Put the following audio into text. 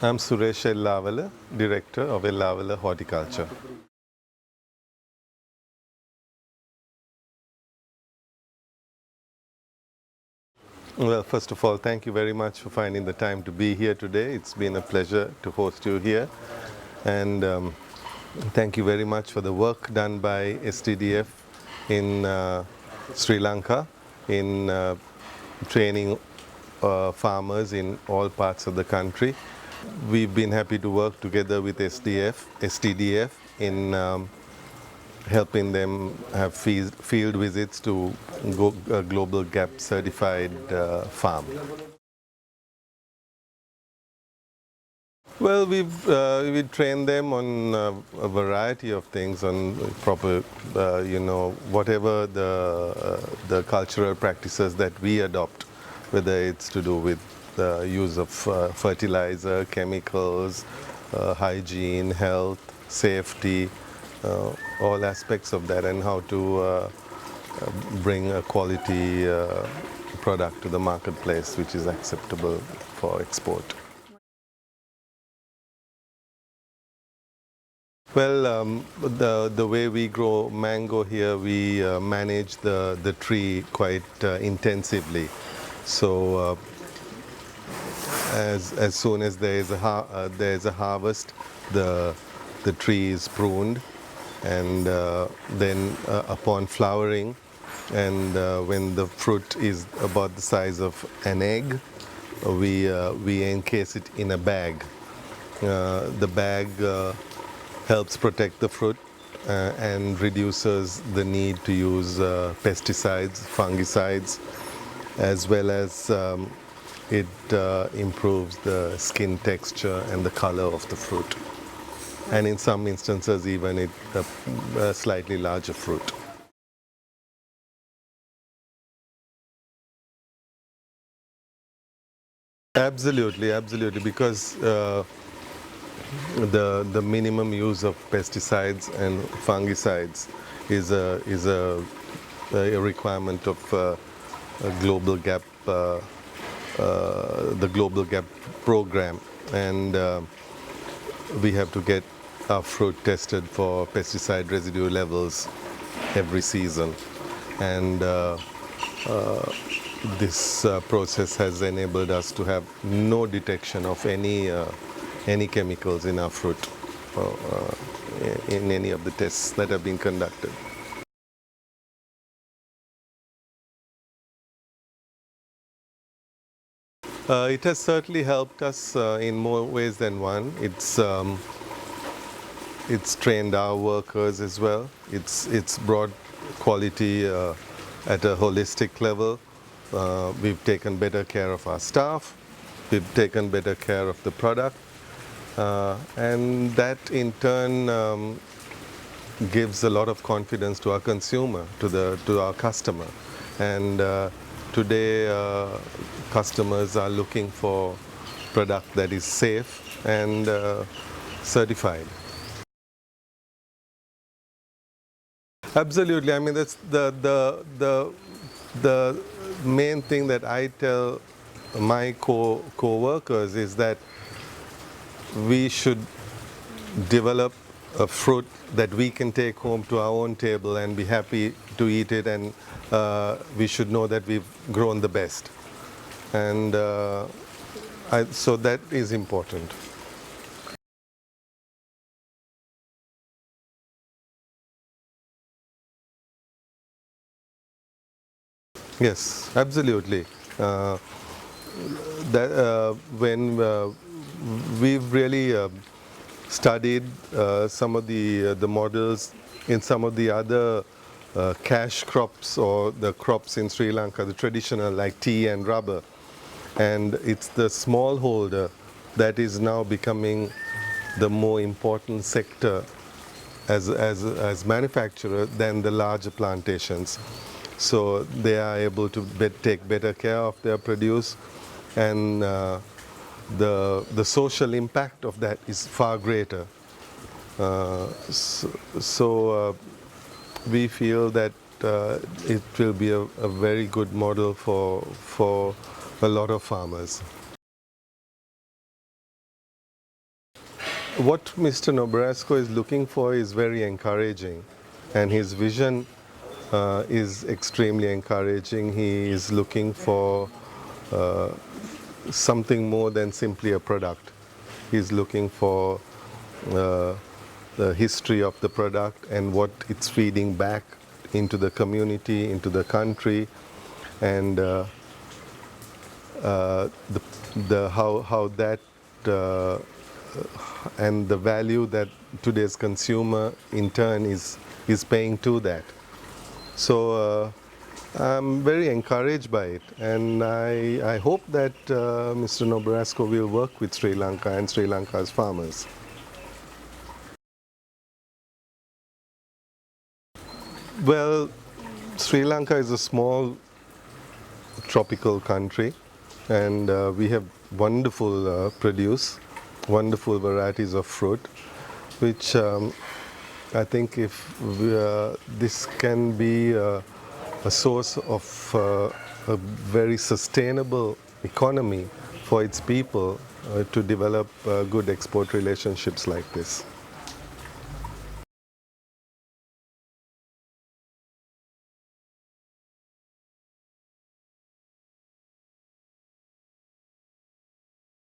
I'm Suresh Ellawala, Director of Ellawala Horticulture. Well, first of all, thank you very much for finding the time to be here today. It's been a pleasure to host you here. And thank you very much for the work done by STDF in Sri Lanka in training farmers in all parts of the country. We've been happy to work together with STDF in helping them have field visits to Global Gap certified farm. Well, we train them on a variety of things, on proper, whatever the cultural practices that we adopt, whether it's to do with the use of fertilizer, chemicals, hygiene, health, safety, all aspects of that, and how to bring a quality product to the marketplace which is acceptable for export. Well, the way we grow mango here, we manage the tree quite intensively. So as soon as there is a harvest, the tree is pruned, and then upon flowering, and when the fruit is about the size of an egg, we encase it in a bag. The bag helps protect the fruit and reduces the need to use pesticides, fungicides, as well as it improves the skin texture and the color of the fruit. And in some instances, even a slightly larger fruit. Absolutely, absolutely, because the minimum use of pesticides and fungicides is a requirement of a Global Gap, the Global Gap program, and we have to get our fruit tested for pesticide residue levels every season, and this process has enabled us to have no detection of any chemicals in our fruit in any of the tests that have been conducted. It has certainly helped us in more ways than one. It's trained our workers as well. It's brought quality at a holistic level. We've taken better care of our staff. We've taken better care of the product. And that in turn gives a lot of confidence to our consumer, to our customer. And today customers are looking for product that is safe and certified. Absolutely. I mean, that's the main thing that I tell my co-workers is that we should develop a fruit that we can take home to our own table and be happy to eat it, and we should know that we've grown the best. And so that is important. Yes, absolutely. When we've really studied some of the models in some of the other cash crops, or the crops in Sri Lanka, the traditional like tea and rubber, and it's the smallholder that is now becoming the more important sector as manufacturer than the larger plantations. So they are able to take better care of their produce, and the social impact of that is far greater. So we feel that it will be a very good model for a lot of farmers. what Mr. Noberasco is looking for is very encouraging, and his vision is extremely encouraging. He is looking for something more than simply a product. He's looking for the history of the product and what it's feeding back into the community, into the country, and how that and the value that today's consumer in turn is paying to that. So I'm very encouraged by it, and I hope that Mr. Noberasco will work with Sri Lanka and Sri Lanka's farmers. Well, Sri Lanka is a small tropical country, and we have wonderful produce, wonderful varieties of fruit, which I think if this can be a source of a very sustainable economy for its people to develop good export relationships like this.